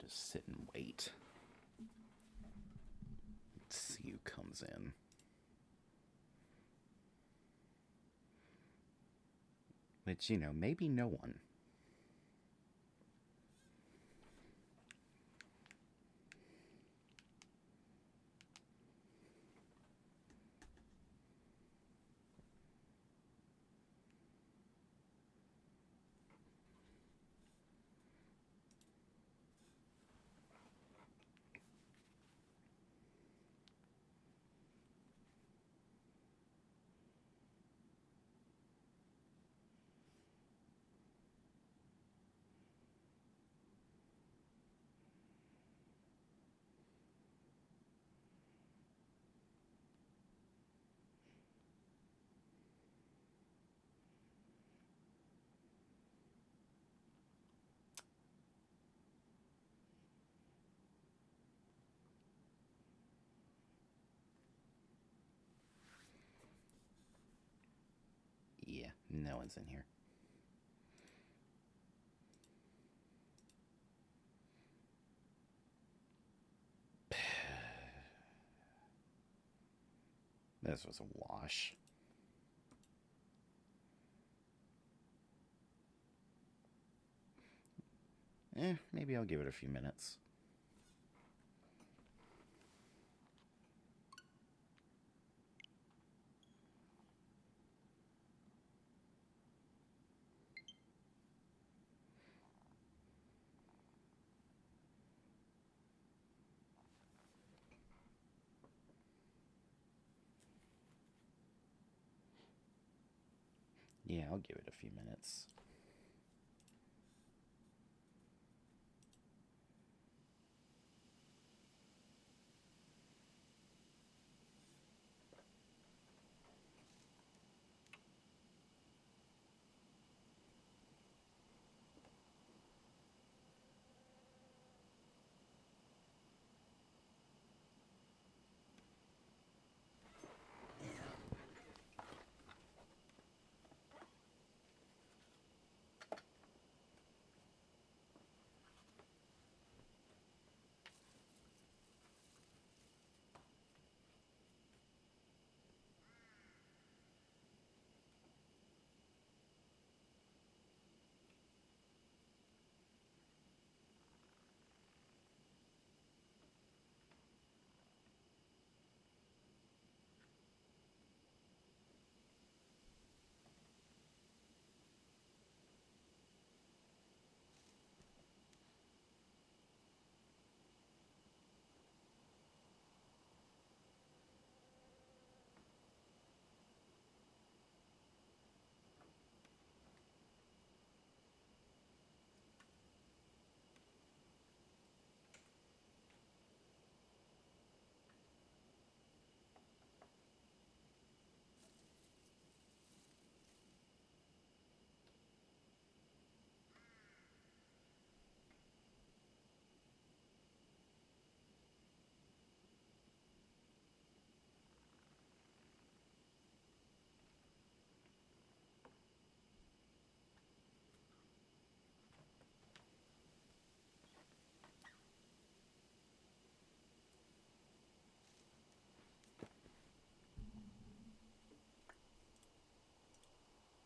Just sit and wait. Let's see who comes in. Which, maybe no one. Yeah, no one's in here. This was a wash. Maybe I'll give it a few minutes. Yeah, I'll give it a few minutes.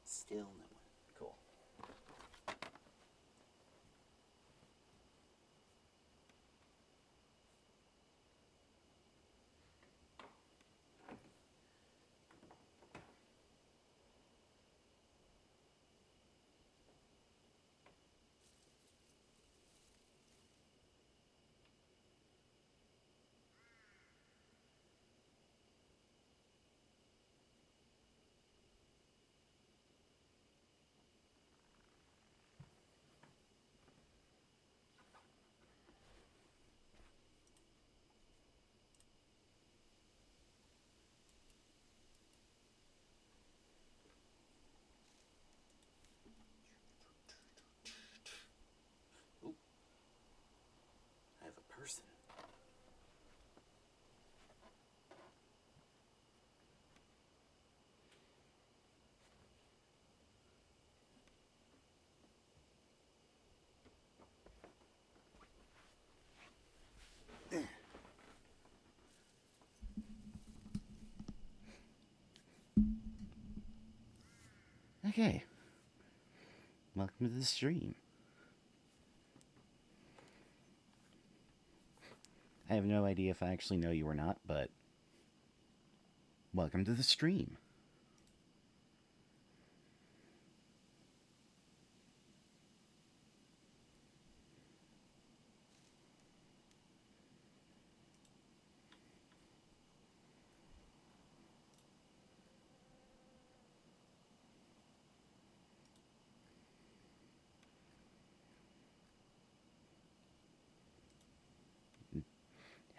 Still no one. Cool. Okay. Welcome to the stream. I have no idea if I actually know you or not, but welcome to the stream.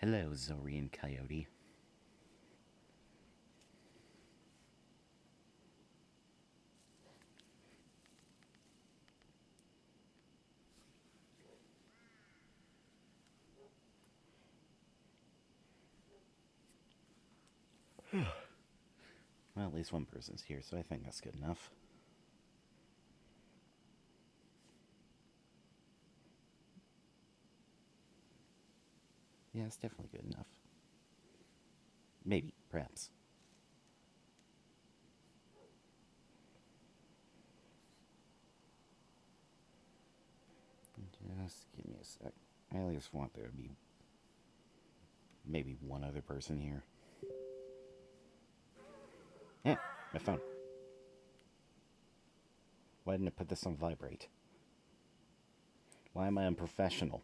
Hello, Zorian Coyote. Well, at least one person's here, so I think that's good enough. Yeah, it's definitely good enough. Maybe, perhaps. Just give me a sec. I at least want there to be maybe one other person here. Yeah, my phone. Why didn't I put this on vibrate? Why am I unprofessional?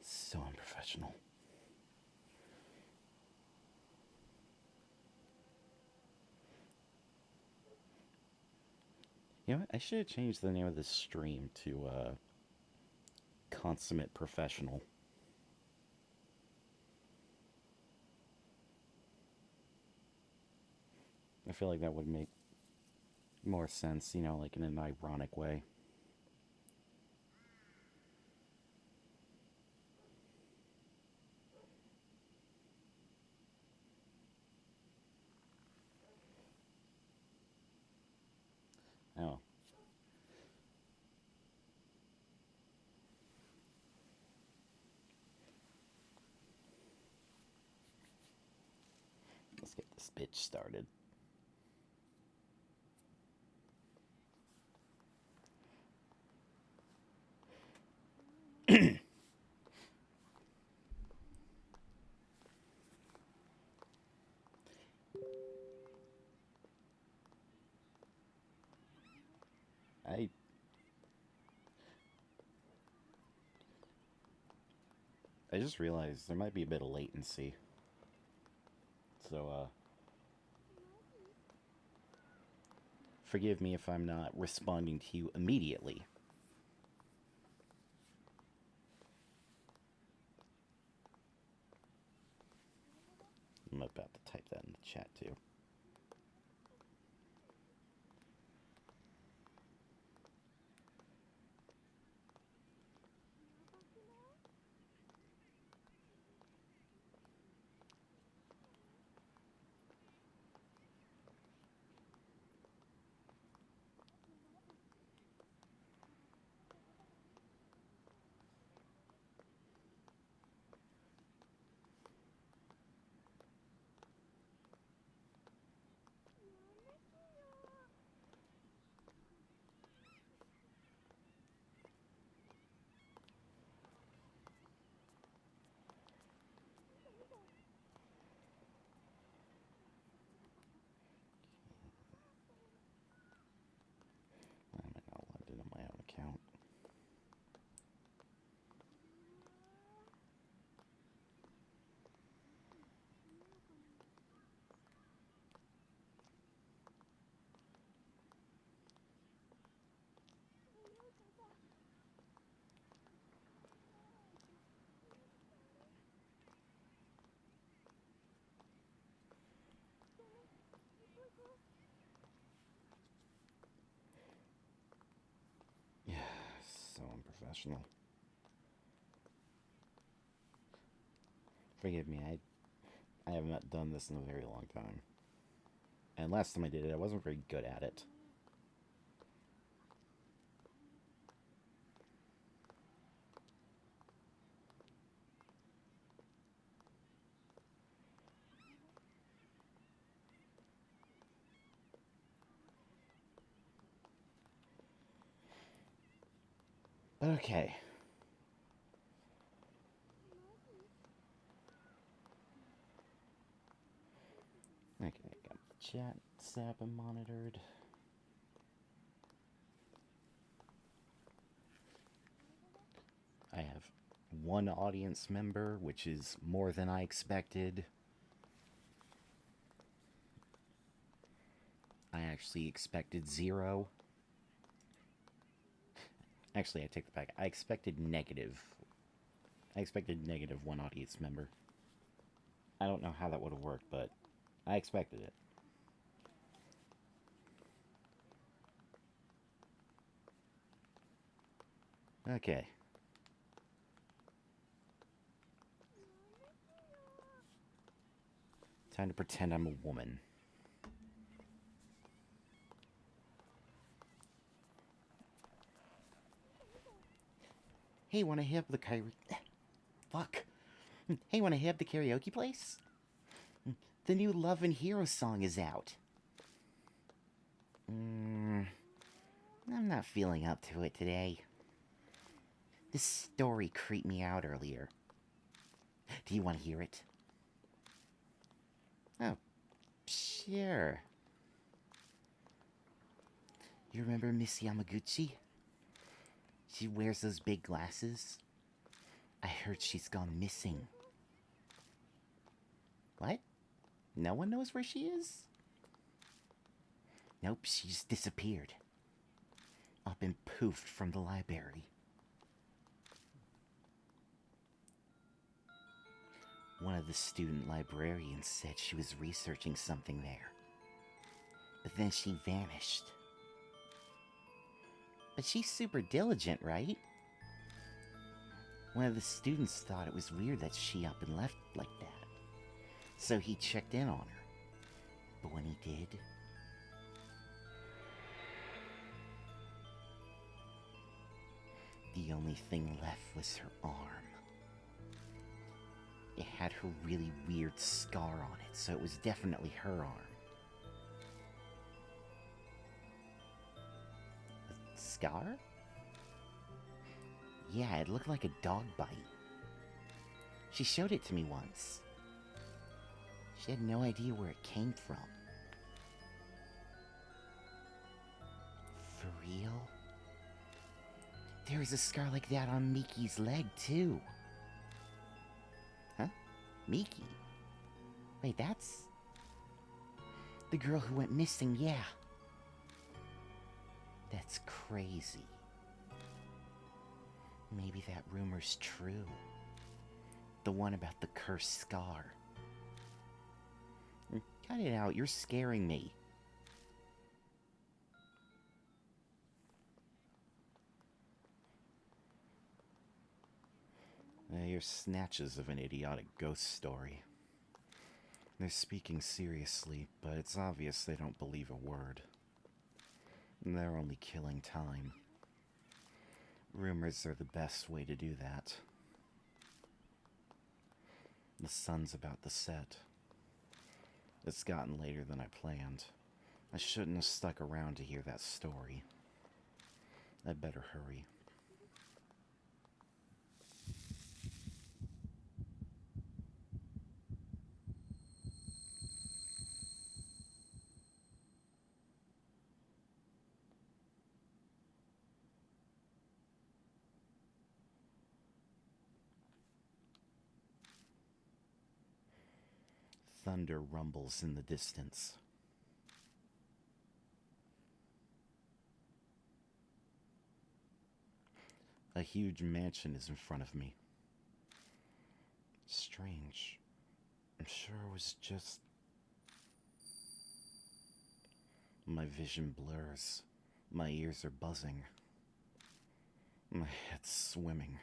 So unprofessional. You know what? I should have changed the name of this stream to Consummate Professional. I feel like that would make more sense, you know, like in an ironic way. Oh. Let's get this bitch started. I just realized there might be a bit of latency. So, forgive me if I'm not responding to you immediately. I'm about to type that in the chat, too. professional. Forgive me, I have not done this in a very long time. And last time I did it, I wasn't very good at it. But okay. Okay, got the chat tab monitored. I have one audience member, which is more than I expected. I actually expected 0. Actually, I take that back. I expected negative. I expected negative one audience member. I don't know how that would have worked, but I expected it. Okay. Time to pretend I'm a woman. Hey, wanna hit up the Fuck. Hey, wanna hit up the karaoke place? The new Love and Hero song is out. I'm not feeling up to it today. This story creeped me out earlier. Do you want to hear it? Oh, sure. You remember Miss Yamaguchi? She wears those big glasses. I heard she's gone missing. What? No one knows where she is? Nope, she's disappeared. Up and poofed from the library. One of the student librarians said she was researching something there. But then she vanished. But she's super diligent, right? One of the students thought it was weird that she up and left like that. So he checked in on her. But when he did, the only thing left was her arm. It had her really weird scar on it, so it was definitely her arm. A scar? Yeah, it looked like a dog bite. She showed it to me once. She had no idea where it came from. For real? There was a scar like that on Miki's leg, too. Huh? Miki? Wait, that's... the girl who went missing, yeah. That's crazy. Maybe that rumor's true. The one about the cursed scar. Cut it out, you're scaring me. They're snatches of an idiotic ghost story. They're speaking seriously, but it's obvious they don't believe a word. They're only killing time. Rumors are the best way to do that. The sun's about to set. It's gotten later than I planned. I shouldn't have stuck around to hear that story. I'd better hurry. Thunder rumbles in the distance. A huge mansion is in front of me. Strange. I'm sure it was just... My vision blurs. My ears are buzzing. My head's swimming.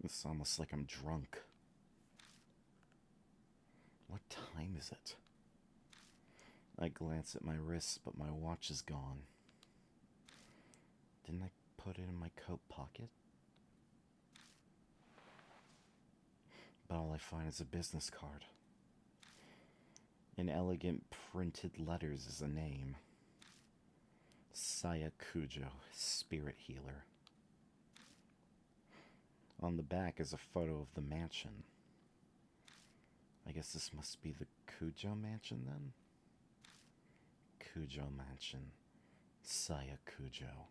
It's almost like I'm drunk. What time is it? I glance at my wrist, but my watch is gone. Didn't I put it in my coat pocket? But all I find is a business card. In elegant printed letters is a name. Saya Kujo, spirit healer. On the back is a photo of the mansion. I guess this must be the Kujo mansion then? Kujo mansion. Saya Kujo.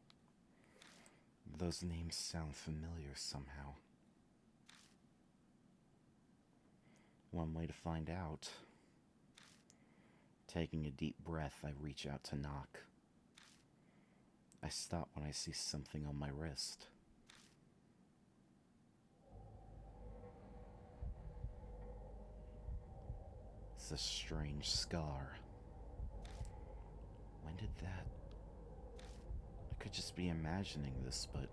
Those names sound familiar somehow. One way to find out. Taking a deep breath, I reach out to knock. I stop when I see something on my wrist. It's a strange scar. When did that... I could just be imagining this, but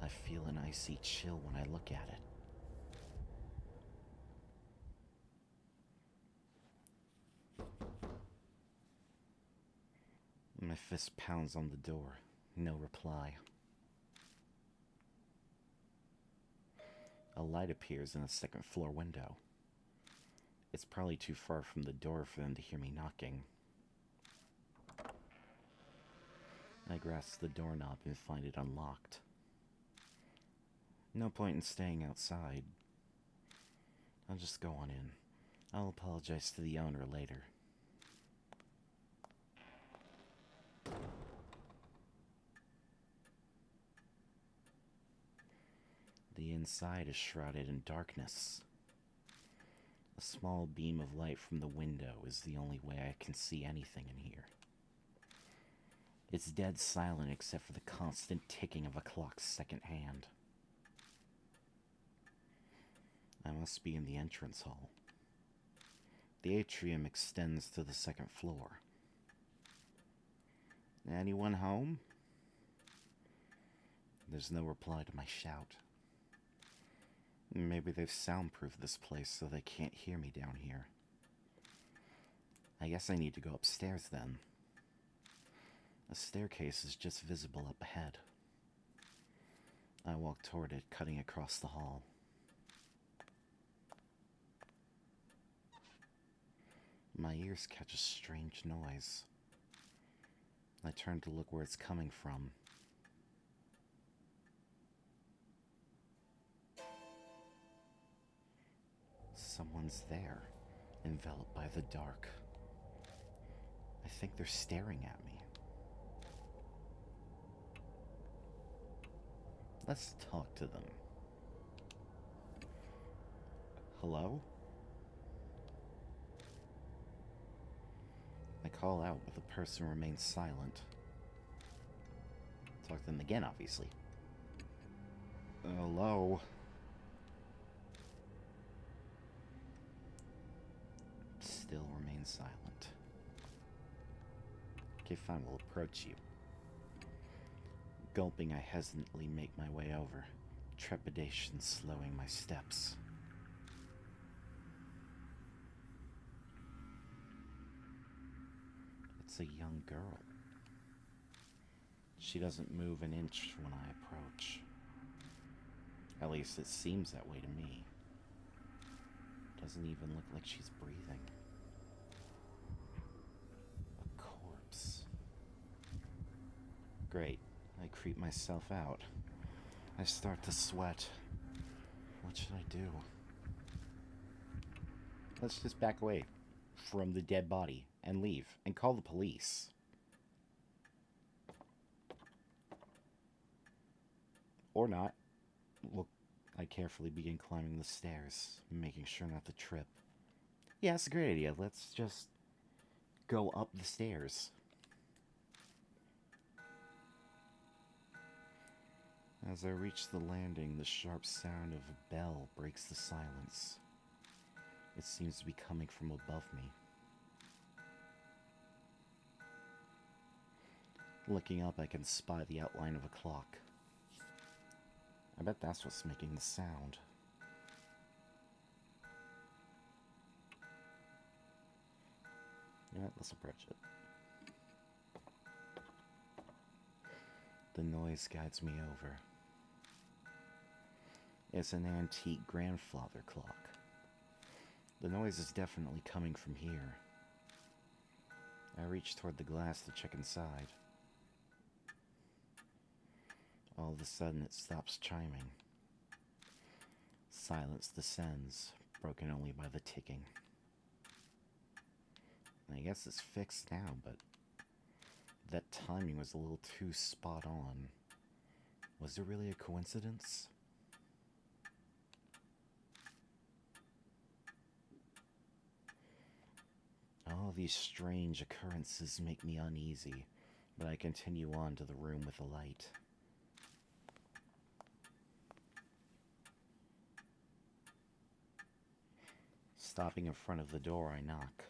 I feel an icy chill when I look at it. My fist pounds on the door. No reply. A light appears in a second floor window. It's probably too far from the door for them to hear me knocking. I grasp the doorknob and find it unlocked. No point in staying outside. I'll just go on in. I'll apologize to the owner later. The inside is shrouded in darkness. A small beam of light from the window is the only way I can see anything in here. It's dead silent except for the constant ticking of a clock's second hand. I must be in the entrance hall. The atrium extends to the second floor. Anyone home? There's no reply to my shout. Maybe they've soundproofed this place so they can't hear me down here. I guess I need to go upstairs then. A staircase is just visible up ahead. I walk toward it, cutting across the hall. My ears catch a strange noise. I turn to look where it's coming from. Someone's there, enveloped by the dark. I think they're staring at me. Let's talk to them. Hello? I call out, but the person remains silent. Talk to them again, obviously. Hello? Still remains silent. Okay, fine, we'll approach you. Gulping, I hesitantly make my way over, trepidation slowing my steps. It's a young girl. She doesn't move an inch when I approach. At least it seems that way to me. Doesn't even look like she's breathing. A corpse. Great. I creep myself out. I start to sweat. What should I do? Let's just back away from the dead body and leave and call the police. Or not. Well, I carefully begin climbing the stairs, making sure not to trip. Yeah, it's a great idea. Let's just go up the stairs. As I reach the landing, the sharp sound of a bell breaks the silence. It seems to be coming from above me. Looking up, I can spy the outline of a clock. I bet that's what's making the sound. Yeah, let's approach it. The noise guides me over. It's an antique grandfather clock. The noise is definitely coming from here. I reach toward the glass to check inside. All of a sudden it stops chiming. Silence descends, broken only by the ticking. I guess it's fixed now, but that timing was a little too spot on. Was it really a coincidence? All these strange occurrences make me uneasy, but I continue on to the room with the light. Stopping in front of the door, I knock.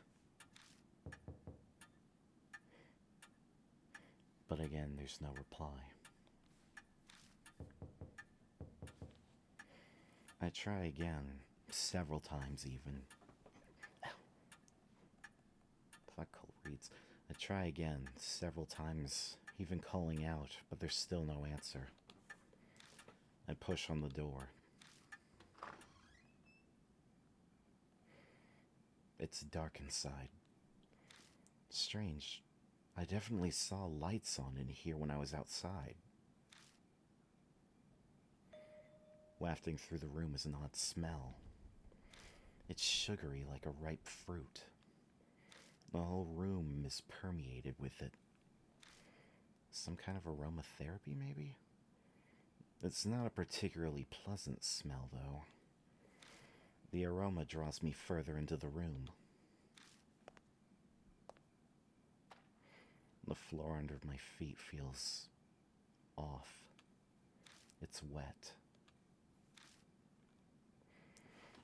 But again, there's no reply. I try again, several times even. Fuck cold reads. I try again, several times, even calling out, but there's still no answer. I push on the door. It's dark inside. Strange. I definitely saw lights on in here when I was outside. Wafting through the room is an odd smell. It's sugary like a ripe fruit. The whole room is permeated with it. Some kind of aromatherapy, maybe? It's not a particularly pleasant smell, though. The aroma draws me further into the room. The floor under my feet feels off. It's wet.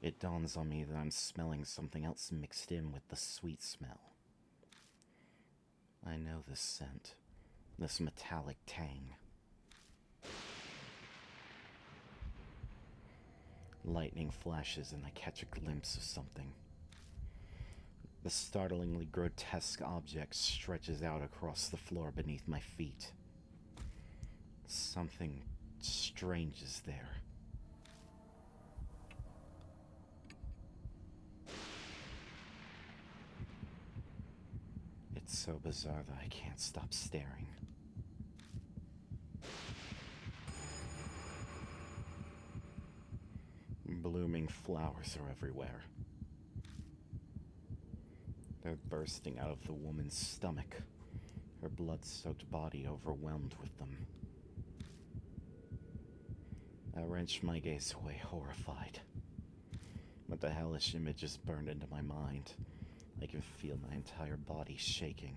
It dawns on me that I'm smelling something else mixed in with the sweet smell. I know this scent, this metallic tang. Lightning flashes and I catch a glimpse of something. The startlingly grotesque object stretches out across the floor beneath my feet. Something strange is there. It's so bizarre that I can't stop staring. Blooming flowers are everywhere. They're bursting out of the woman's stomach, her blood-soaked body overwhelmed with them. I wrench my gaze away, horrified. But the hellish image is burned into my mind. I can feel my entire body shaking.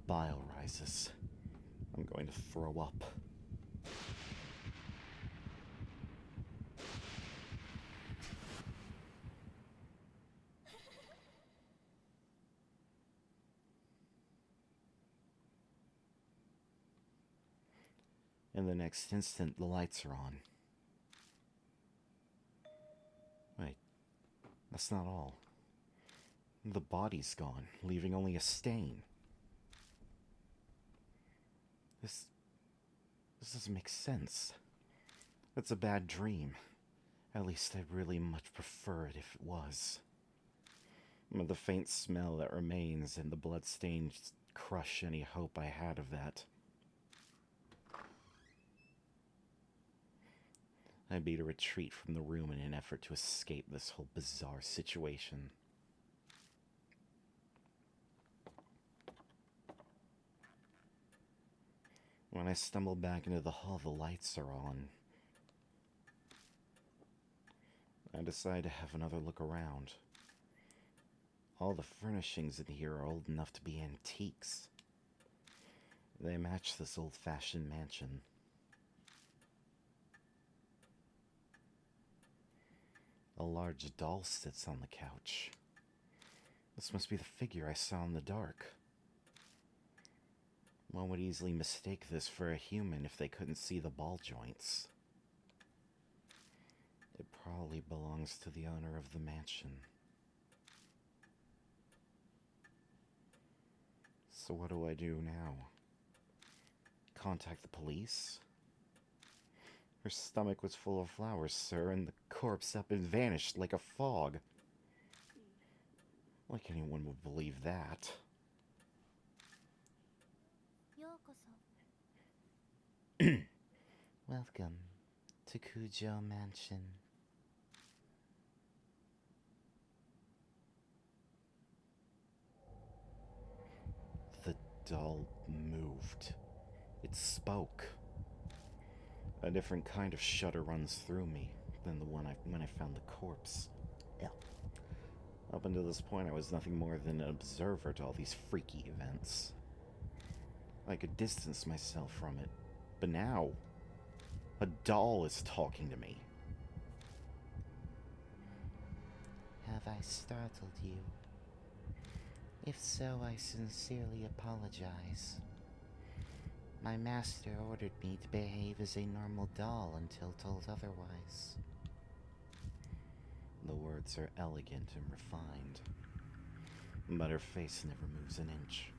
Bile rises. I'm going to throw up. In the next instant, the lights are on. Wait, that's not all. The body's gone, leaving only a stain. This doesn't make sense. It's a bad dream. At least I'd really much prefer it if it was. But the faint smell that remains and the bloodstains crush any hope I had of that. I beat a retreat from the room in an effort to escape this whole bizarre situation. When I stumble back into the hall, the lights are on. I decide to have another look around. All the furnishings in here are old enough to be antiques. They match this old-fashioned mansion. A large doll sits on the couch. This must be the figure I saw in the dark. One would easily mistake this for a human if they couldn't see the ball joints. It probably belongs to the owner of the mansion. So what do I do now? Contact the police? Her stomach was full of flowers, sir, and the corpse up and vanished like a fog. Like anyone would believe that. Welcome to Kujo Mansion. The doll moved. It spoke. A different kind of shudder runs through me than the one when I found the corpse. Yeah. Up until this point, I was nothing more than an observer to all these freaky events. I could distance myself from it, but now, a doll is talking to me. Have I startled you? If so, I sincerely apologize. My master ordered me to behave as a normal doll until told otherwise. The words are elegant and refined, but her face never moves an inch.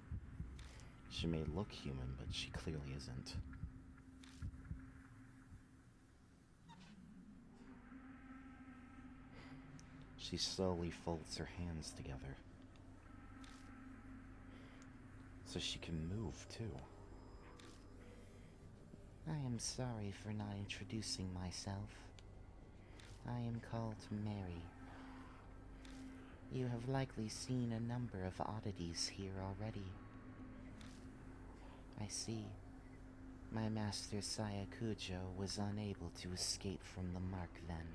She may look human, but she clearly isn't. She slowly folds her hands together, so she can move, too. I am sorry for not introducing myself. I am called Mary. You have likely seen a number of oddities here already. I see. My master Sayakujo was unable to escape from the mark then.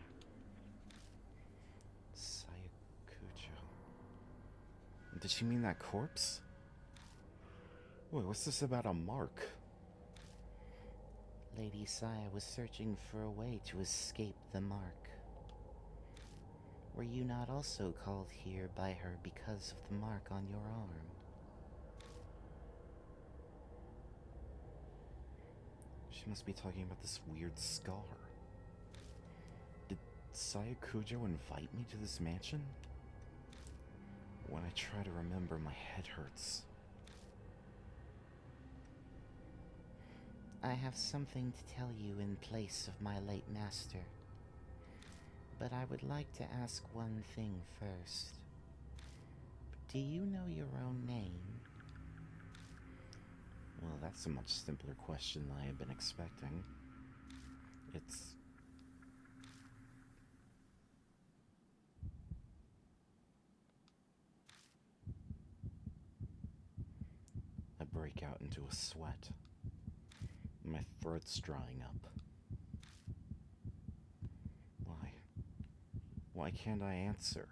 Sayakujo. Did she mean that corpse? Wait, what's this about a mark? Lady Saya was searching for a way to escape the mark. Were you not also called here by her because of the mark on your arm? She must be talking about this weird scar. Did Sayakujo invite me to this mansion? When I try to remember, my head hurts. I have something to tell you in place of my late master. But I would like to ask one thing first. Do you know your own name? Well, that's a much simpler question than I had been expecting. It's... I break out into a sweat. My throat's drying up. Why can't I answer?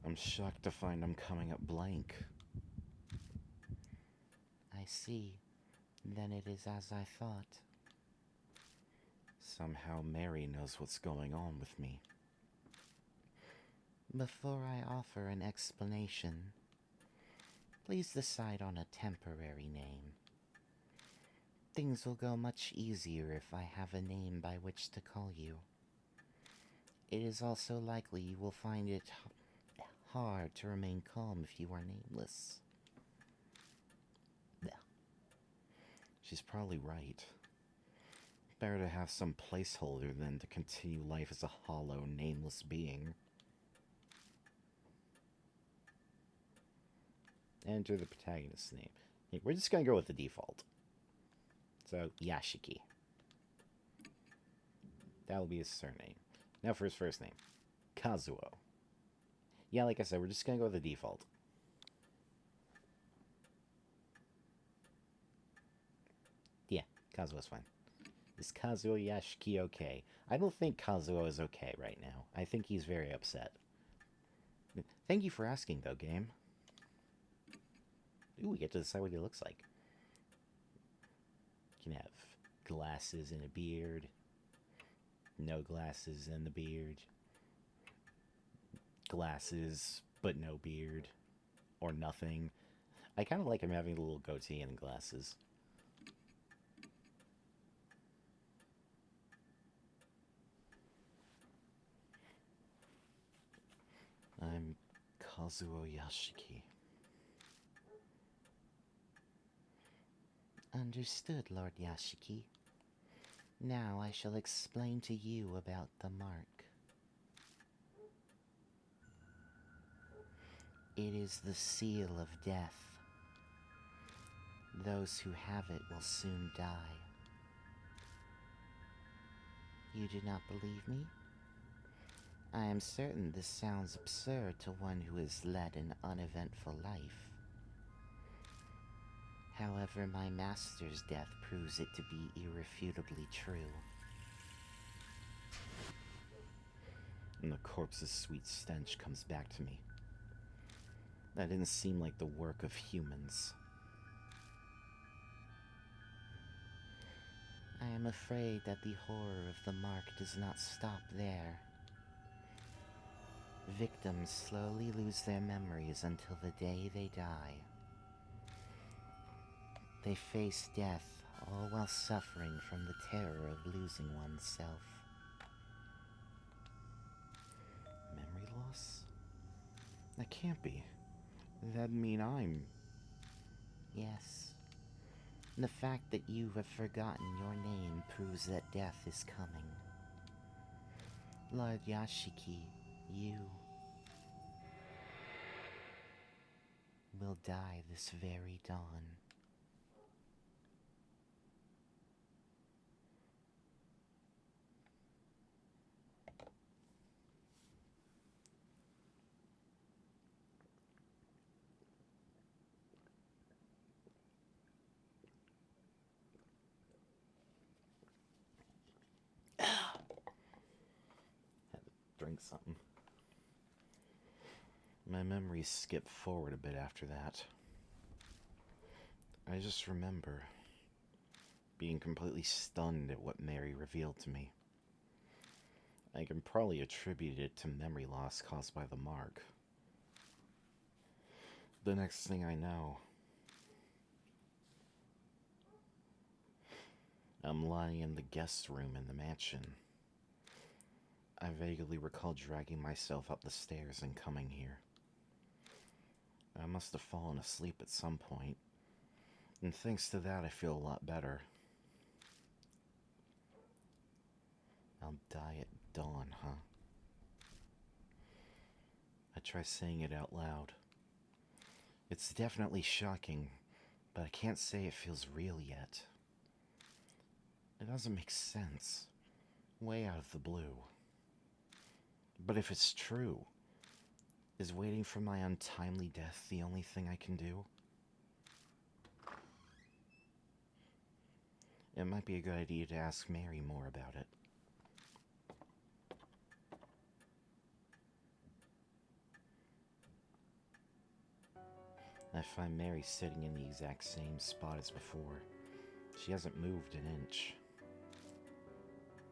I'm shocked to find I'm coming up blank. I see. Then it is as I thought. Somehow Mary knows what's going on with me. Before I offer an explanation, please decide on a temporary name. Things will go much easier if I have a name by which to call you. It is also likely you will find it hard to remain calm if you are nameless. She's probably right. Better to have some placeholder than to continue life as a hollow, nameless being. Enter the protagonist's name. Hey, we're just gonna go with the default. So, Yashiki. That'll be his surname. Now for his first name. Kazuo. Yeah, like I said, we're just gonna go with the default. Yeah, Kazuo's fine. Is Kazuo Yashiki okay? I don't think Kazuo is okay right now. I think he's very upset. Thank you for asking, though, game. Ooh, we get to decide what he looks like. You can have glasses and a beard. No glasses and the beard. Glasses, but no beard. Or nothing. I kind of like him having a little goatee and glasses. I'm Kazuo Yashiki. Understood, Lord Yashiki. Now I shall explain to you about the mark. It is the seal of death. Those who have it will soon die. You do not believe me? I am certain this sounds absurd to one who has led an uneventful life. However, my master's death proves it to be irrefutably true. And the corpse's sweet stench comes back to me. That didn't seem like the work of humans. I am afraid that the horror of the mark does not stop there. Victims slowly lose their memories until the day they die. They face death, all while suffering from the terror of losing oneself. Memory loss? That can't be. That'd mean I'm... Yes. The fact that you have forgotten your name proves that death is coming. Lord Yashiki, you will die this very dawn. Had to drink something. My memories skip forward a bit after that. I just remember being completely stunned at what Mary revealed to me. I can probably attribute it to memory loss caused by the mark. The next thing I know, I'm lying in the guest room in the mansion. I vaguely recall dragging myself up the stairs and coming here. I must have fallen asleep at some point, and thanks to that I feel a lot better. I'll die at dawn, huh? I try saying it out loud. It's definitely shocking, but I can't say it feels real yet. It doesn't make sense. Way out of the blue. But if it's true, is waiting for my untimely death the only thing I can do? It might be a good idea to ask Mary more about it. I find Mary sitting in the exact same spot as before. She hasn't moved an inch.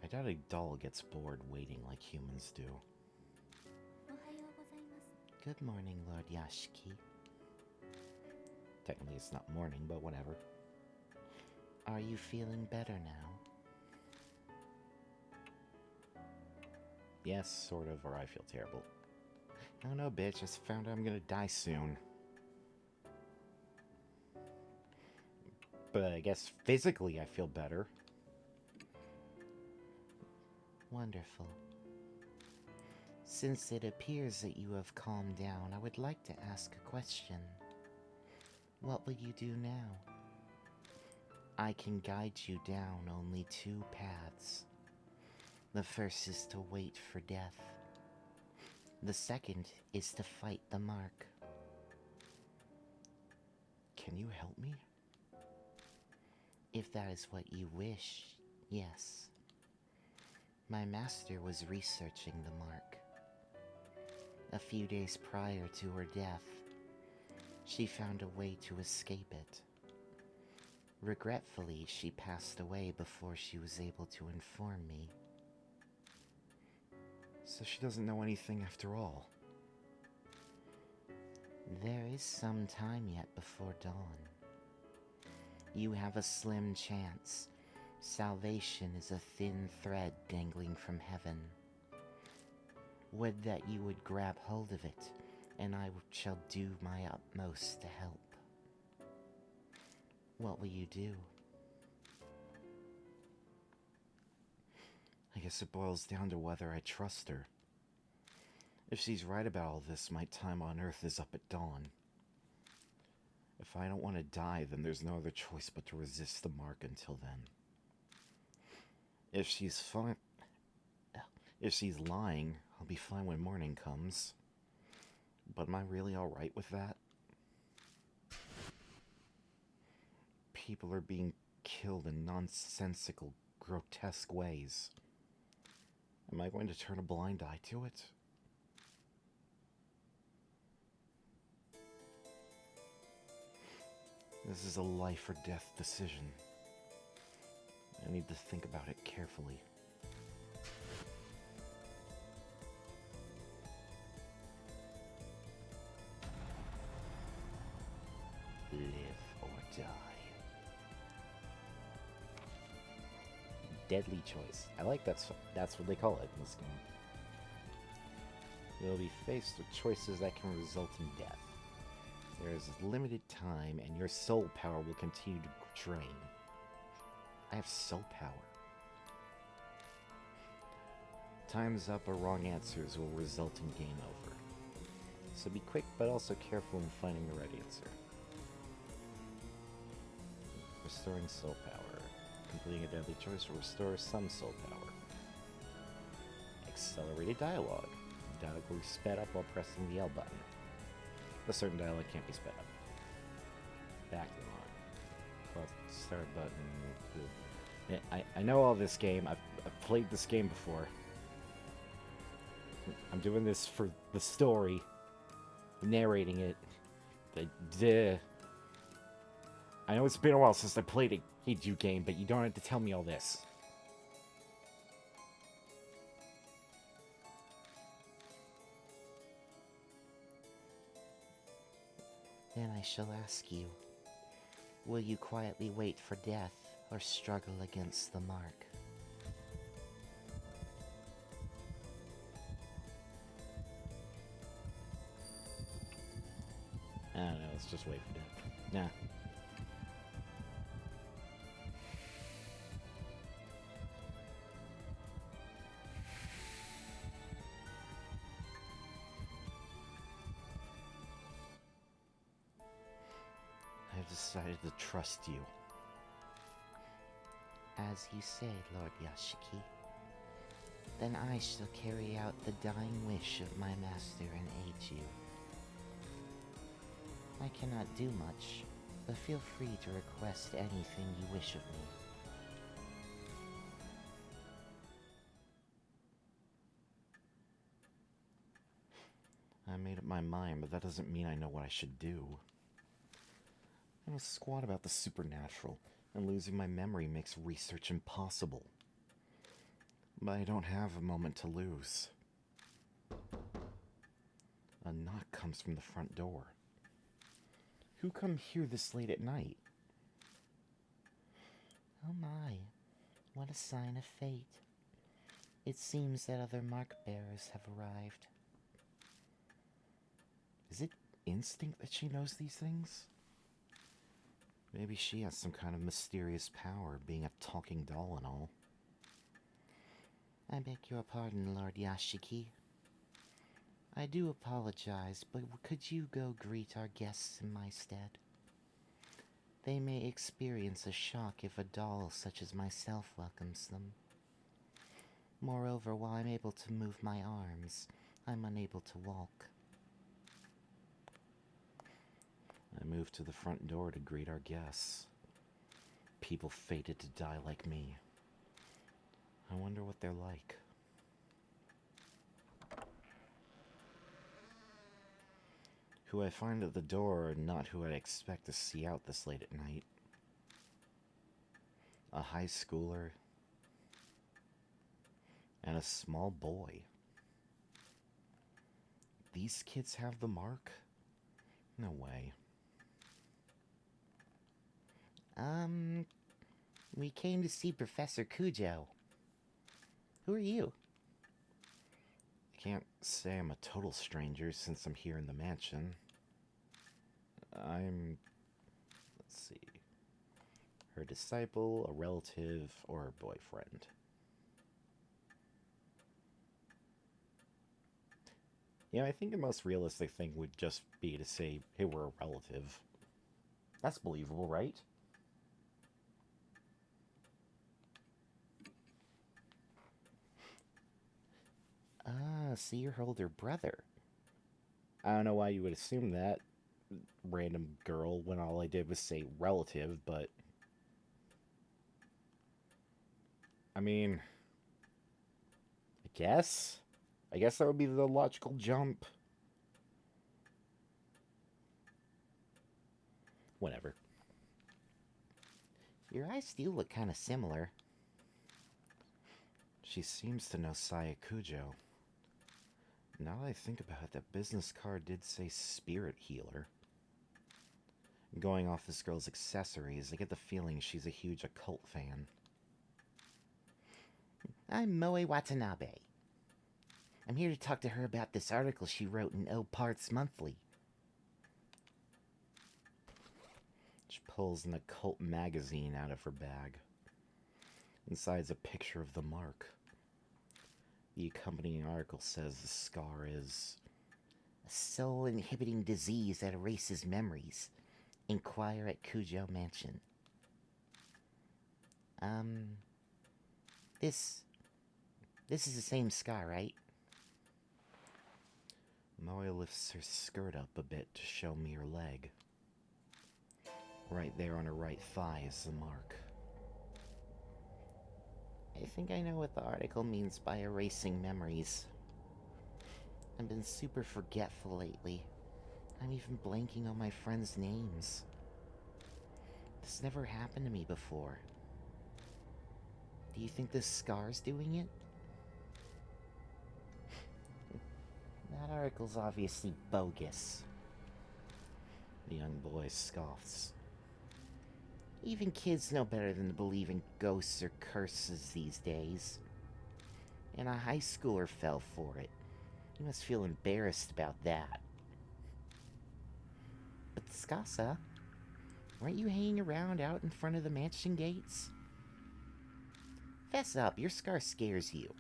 I doubt a doll gets bored waiting like humans do. Good morning, Lord Yashiki. Technically it's not morning, but whatever. Are you feeling better now? Yes, sort of, or I feel terrible. I don't know, bitch, I just found out I'm gonna die soon. But I guess physically I feel better. Wonderful. Since it appears that you have calmed down, I would like to ask a question. What will you do now? I can guide you down only two paths. The first is to wait for death. The second is to fight the mark. Can you help me? If that is what you wish, yes. My master was researching the mark. A few days prior to her death, she found a way to escape it. Regretfully, she passed away before she was able to inform me. So she doesn't know anything after all. There is some time yet before dawn. You have a slim chance. Salvation is a thin thread dangling from heaven. Would that you would grab hold of it, and I shall do my utmost to help. What will you do? I guess it boils down to whether I trust her. If she's right about all this, my time on Earth is up at dawn. If I don't want to die, then there's no other choice but to resist the mark until then. If she's lying, I'll be fine when morning comes. But am I really alright with that? People are being killed in nonsensical, grotesque ways. Am I going to turn a blind eye to it? This is a life or death decision. I need to think about it carefully. Live or die. Deadly choice. I like that's what they call it in this game. You'll be faced with choices that can result in death. There is limited time, and your soul power will continue to drain. I have soul power. Time's up or wrong answers will result in game over. So be quick but also careful in finding the right answer. Restoring soul power. Completing a deadly choice will restore some soul power. Accelerated dialogue. Dialogue will be sped up while pressing the L button. A certain dialogue can't be sped up. Backlog. Plus start button. I know all this game. I've played this game before. I'm doing this for the story. Narrating it. I know it's been a while since I played a Heiju game, but you don't have to tell me all this. Then I shall ask you, will you quietly wait for death or struggle against the mark? I don't know, let's just wait for death. Nah. I've decided to trust you. As you say, Lord Yashiki. Then I shall carry out the dying wish of my master and aid you. I cannot do much, but feel free to request anything you wish of me. I made up my mind, but that doesn't mean I know what I should do. I know squat about the supernatural, and losing my memory makes research impossible. But I don't have a moment to lose. A knock comes from the front door. Who come here this late at night? Oh my, what a sign of fate. It seems that other mark bearers have arrived. Is it instinct that she knows these things? Maybe she has some kind of mysterious power, being a talking doll and all. I beg your pardon, Lord Yashiki. I do apologize, but could you go greet our guests in my stead? They may experience a shock if a doll such as myself welcomes them. Moreover, while I'm able to move my arms, I'm unable to walk. I moved to the front door to greet our guests. People fated to die like me. I wonder what they're like. Who I find at the door are not who I'd expect to see out this late at night. A high schooler and a small boy. These kids have the mark? No way. We came to see Professor Cujo. Who are you? I can't say I'm a total stranger since I'm here in the mansion. I'm, let's see, her disciple, a relative, or a boyfriend. Yeah, I think the most realistic thing would just be to say, hey, we're a relative. That's believable, right? Ah, so you're her older brother. I don't know why you would assume that, random girl, when all I did was say relative, but. I mean. I guess? I guess that would be the logical jump. Whatever. Your eyes do look kind of similar. She seems to know Saya Kujo. Now that I think about it, that business card did say spirit healer. Going off this girl's accessories, I get the feeling she's a huge occult fan. I'm Moe Watanabe. I'm here to talk to her about this article she wrote in O Parts Monthly. She pulls an occult magazine out of her bag. Inside's a picture of the mark. The accompanying article says the scar is A soul-inhibiting disease that erases memories. Inquire at Cujo Mansion. This is the same scar, right? Moe lifts her skirt up a bit to show me her leg. Right there on her right thigh is the mark. I think I know what the article means by erasing memories. I've been super forgetful lately. I'm even blanking on my friends' names. This never happened to me before. Do you think this scar's doing it? That article's obviously bogus. The young boy scoffs. Even kids know better than to believe in ghosts or curses these days. And a high schooler fell for it. You must feel embarrassed about that. But Skasa, weren't you hanging around out in front of the mansion gates? Fess up, your scar scares you.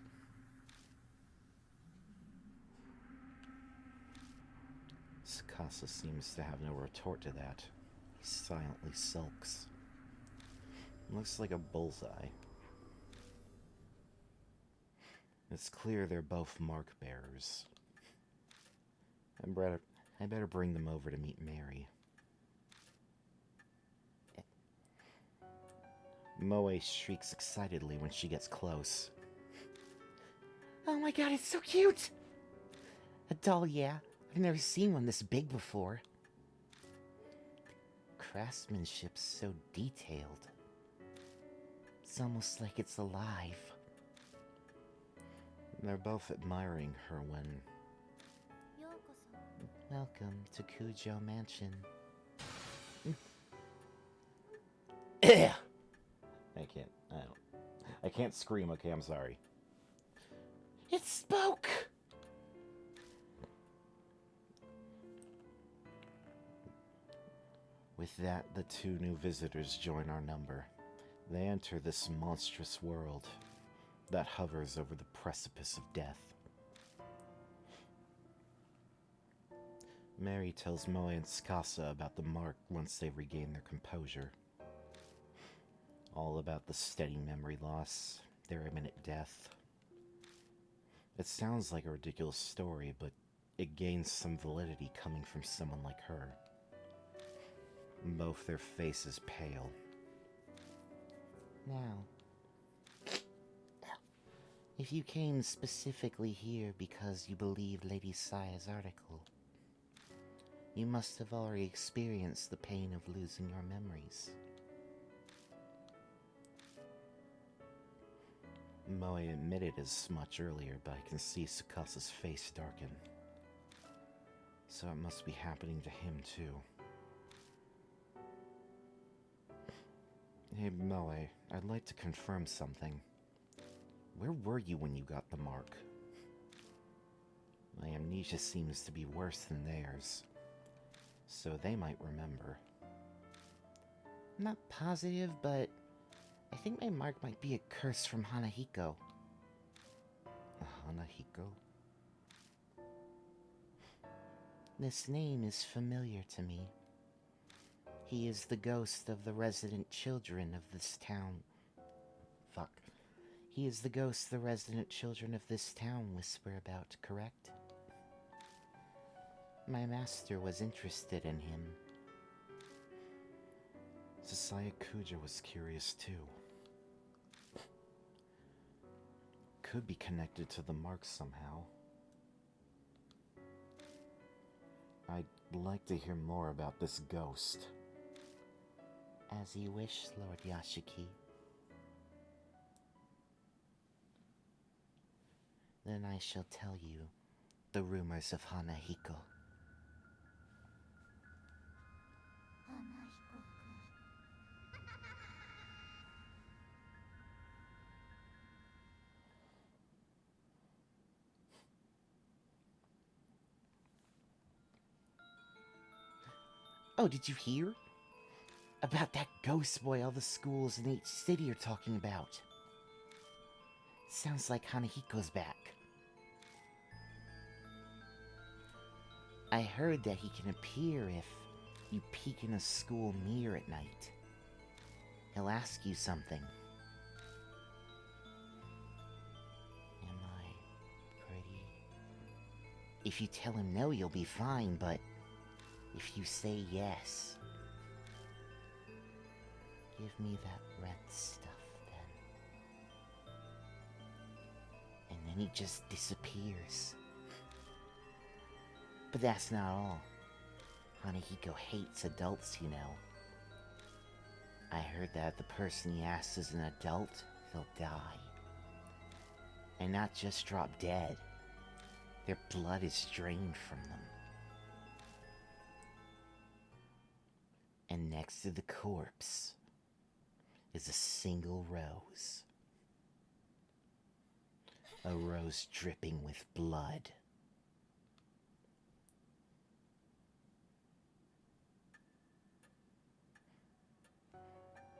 Sakasa seems to have no retort to that. He silently sulks. Looks like a bullseye. It's clear they're both mark bearers. I better bring them over to meet Mary. Moe shrieks excitedly when she gets close. Oh my god, it's so cute! A doll, yeah. I've never seen one this big before. Craftsmanship's so detailed. It's almost like it's alive. They're both admiring her when... Welcome to Cujo Mansion. I can't scream, okay, I'm sorry. It spoke! With that, the two new visitors join our number. They enter this monstrous world that hovers over the precipice of death. Mary tells Moe and Skasa about the mark once they regain their composure. All about the steady memory loss, their imminent death. It sounds like a ridiculous story, but it gains some validity coming from someone like her. Both their faces pale. Now, if you came specifically here because you believe Lady Saya's article, you must have already experienced the pain of losing your memories. Moe admitted as much earlier, but I can see Sukasa's face darken. So it must be happening to him too. Hey, Moe, I'd like to confirm something. Where were you when you got the mark? My amnesia seems to be worse than theirs, so they might remember. I'm not positive, but I think my mark might be a curse from Hanahiko. Hanahiko? This name is familiar to me. He is the ghost of the resident children of this town. Fuck. He is the ghost the resident children of this town whisper about, correct? My master was interested in him. Sasaya Kuja was curious too. Could be connected to the mark somehow. I'd like to hear more about this ghost. As you wish, Lord Yashiki. Then I shall tell you the rumors of Hanahiko. Oh, did you hear? About that ghost boy all the schools in H City are talking about. Sounds like Hanahiko's back. I heard that he can appear if you peek in a school mirror at night. He'll ask you something. Am I pretty? If you tell him no, you'll be fine, but if you say yes, give me that red stuff then. And then he just disappears. But that's not all. Hanahiko hates adults, you know. I heard that if the person he asks is an adult, they'll die. And not just drop dead. Their blood is drained from them. And next to the corpse is a single rose. A rose dripping with blood.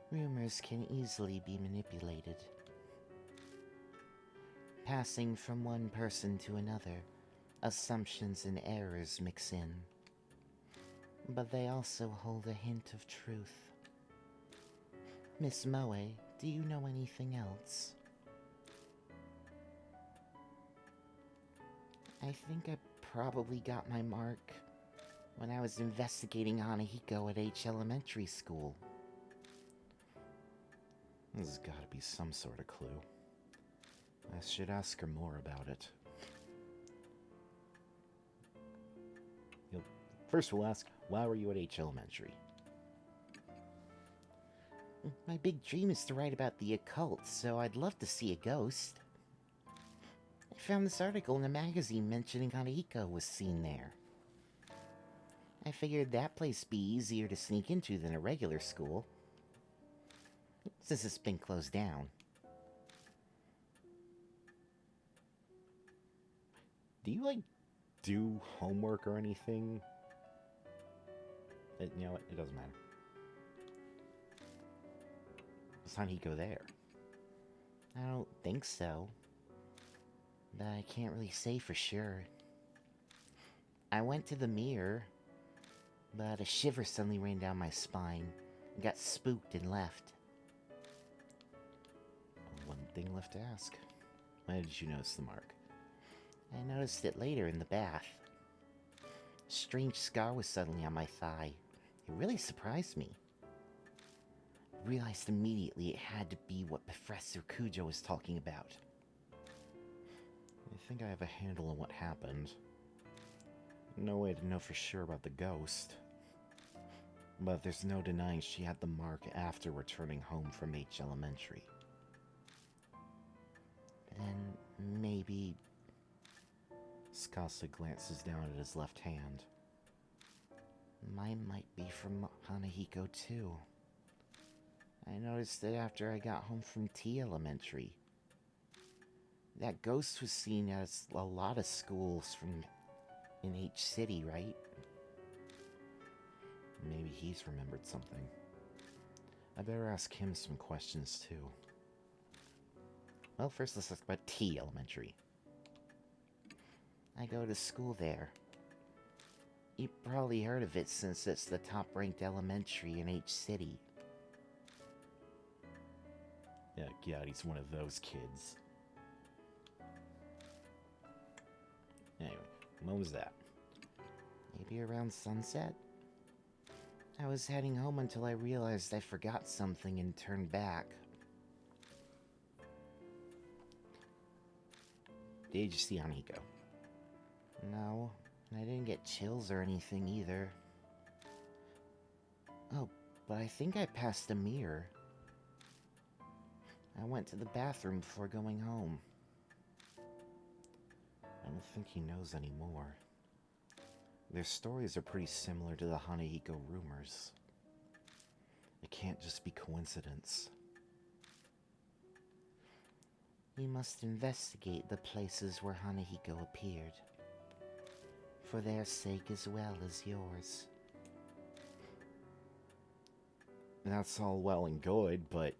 Rumors can easily be manipulated. Passing from one person to another, assumptions and errors mix in. But they also hold a hint of truth. Miss Moe, do you know anything else? I think I probably got my mark when I was investigating Hanahiko at H Elementary School. There's gotta be some sort of clue. I should ask her more about it. First we'll ask, why were you at H Elementary? My big dream is to write about the occult, so I'd love to see a ghost. I found this article in a magazine mentioning Hanahiko was seen there. I figured that place be easier to sneak into than a regular school, since it's been closed down. Do you, do homework or anything? You know what? It doesn't matter. Was Hanahiko there? I don't think so, but I can't really say for sure. I went to the mirror, but a shiver suddenly ran down my spine, and got spooked and left. One thing left to ask. Why did you notice the mark? I noticed it later in the bath. A strange scar was suddenly on my thigh. It really surprised me. I realized immediately it had to be what Professor Kujo was talking about. I think I have a handle on what happened. No way to know for sure about the ghost. But there's no denying she had the mark after returning home from H Elementary. Then maybe... Skasa glances down at his left hand. Mine might be from Hanahiko too. I noticed it after I got home from T Elementary. That ghost was seen at a lot of schools in H City, right? Maybe he's remembered something. I better ask him some questions too. Well, first let's talk about T Elementary. I go to school there. You probably heard of it since it's the top-ranked elementary in H City. Yeah, he's one of those kids. Anyway, when was that? Maybe around sunset? I was heading home until I realized I forgot something and turned back. Did you see Hanahiko? No, I didn't get chills or anything either. Oh, but I think I passed a mirror. I went to the bathroom before going home. I don't think he knows anymore. Their stories are pretty similar to the Hanahiko rumors. It can't just be coincidence. We must investigate the places where Hanahiko appeared. For their sake as well as yours. That's all well and good, but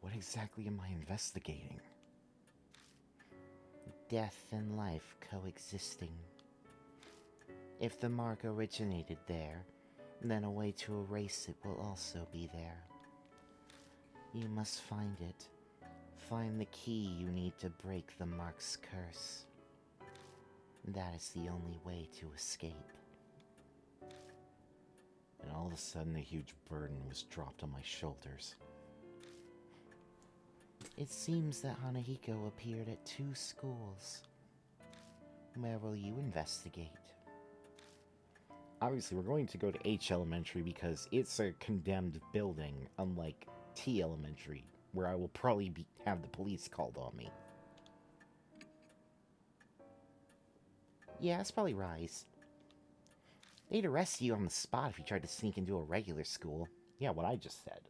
what exactly am I investigating? Death and life coexisting. If the mark originated there, then a way to erase it will also be there. You must find it. Find the key you need to break the mark's curse. That is the only way to escape. And all of a sudden, a huge burden was dropped on my shoulders. It seems that Hanahiko appeared at 2 schools. Where will you investigate? Obviously, we're going to go to H Elementary because it's a condemned building, unlike T Elementary, where I will probably have the police called on me. Yeah, it's probably Rise. They'd arrest you on the spot if you tried to sneak into a regular school. Yeah, what I just said.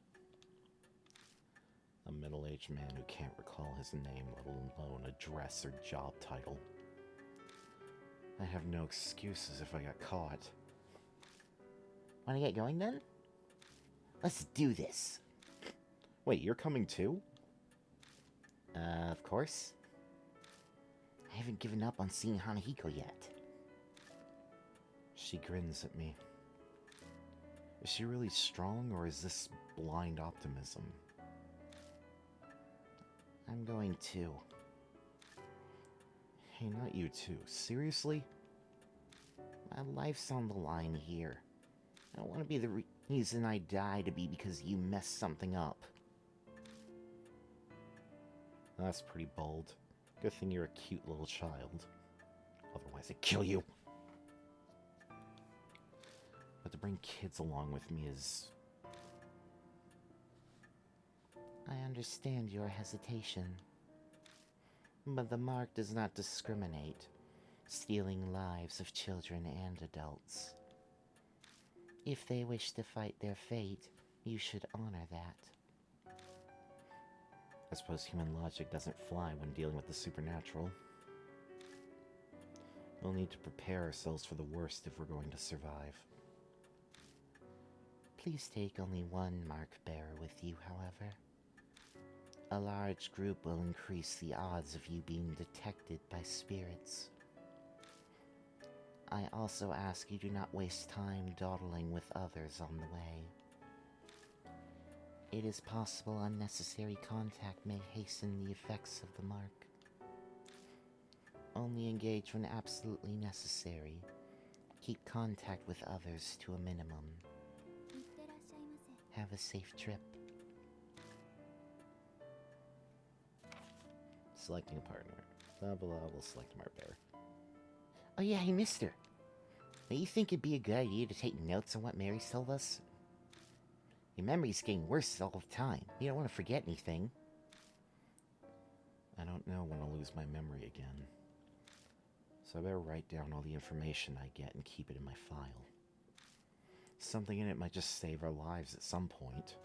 A middle-aged man who can't recall his name, let alone address or job title. I have no excuses if I got caught. Wanna get going then? Let's do this. Wait, you're coming too? Of course. I haven't given up on seeing Hanahiko yet. She grins at me. Is she really strong, or is this blind optimism? I'm going to. Hey, not you too. Seriously? My life's on the line here. I don't want to be the reason I die to be because you messed something up. That's pretty bold. Good thing you're a cute little child. Otherwise I'd kill you. But to bring kids along with me is... I understand your hesitation. But the mark does not discriminate, stealing lives of children and adults. If they wish to fight their fate, you should honor that. I suppose human logic doesn't fly when dealing with the supernatural. We'll need to prepare ourselves for the worst if we're going to survive. Please take only one mark bearer with you, however. A large group will increase the odds of you being detected by spirits. I also ask you do not waste time dawdling with others on the way. It is possible unnecessary contact may hasten the effects of the mark. Only engage when absolutely necessary. Keep contact with others to a minimum. Have a safe trip. Selecting a partner. Blah blah, we'll select Mart Bear. Oh yeah, hey mister. Don't you think it'd be a good idea to take notes on what Mary's told us? Your memory's getting worse all the time. You don't want to forget anything. I don't know when I'll lose my memory again. So I better write down all the information I get and keep it in my file. Something in it might just save our lives at some point.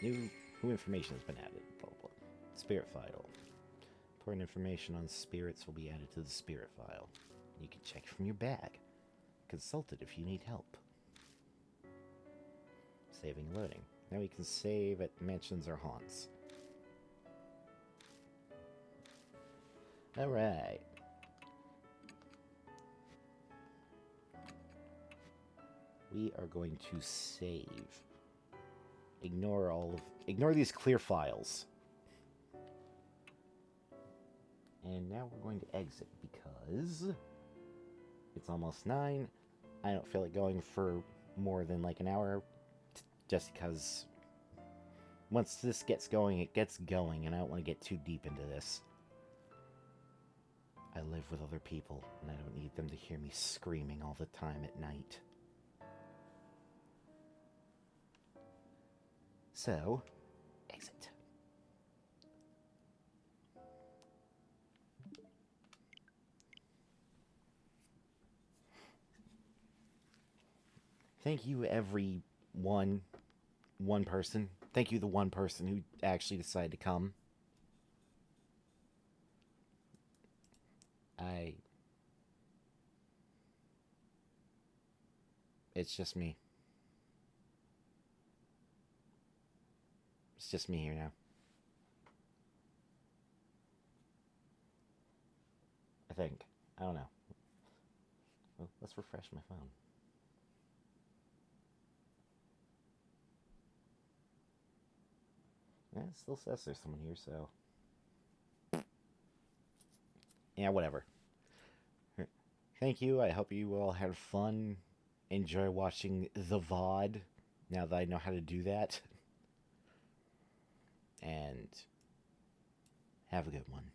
New information has been added. Blah, blah, blah. Spirit file. Important information on spirits will be added to the spirit file. You can check from your bag. Consult it if you need help. Saving and loading. Now we can save at mansions or haunts. Alright. We are going to save. Ignore these clear files. And now we're going to exit because it's almost 9. I don't feel like going for more than like an hour, just because once this gets going, it gets going, and I don't want to get too deep into this. I live with other people, and I don't need them to hear me screaming all the time at night. So, exit. Thank you, one person. Thank you, the one person who actually decided to come. It's just me. It's just me here now. I think. I don't know. Well, let's refresh my phone. Yeah, it still says there's someone here, so... Yeah, whatever. Thank you. I hope you all had fun. Enjoy watching the VOD, now that I know how to do that. And have a good one.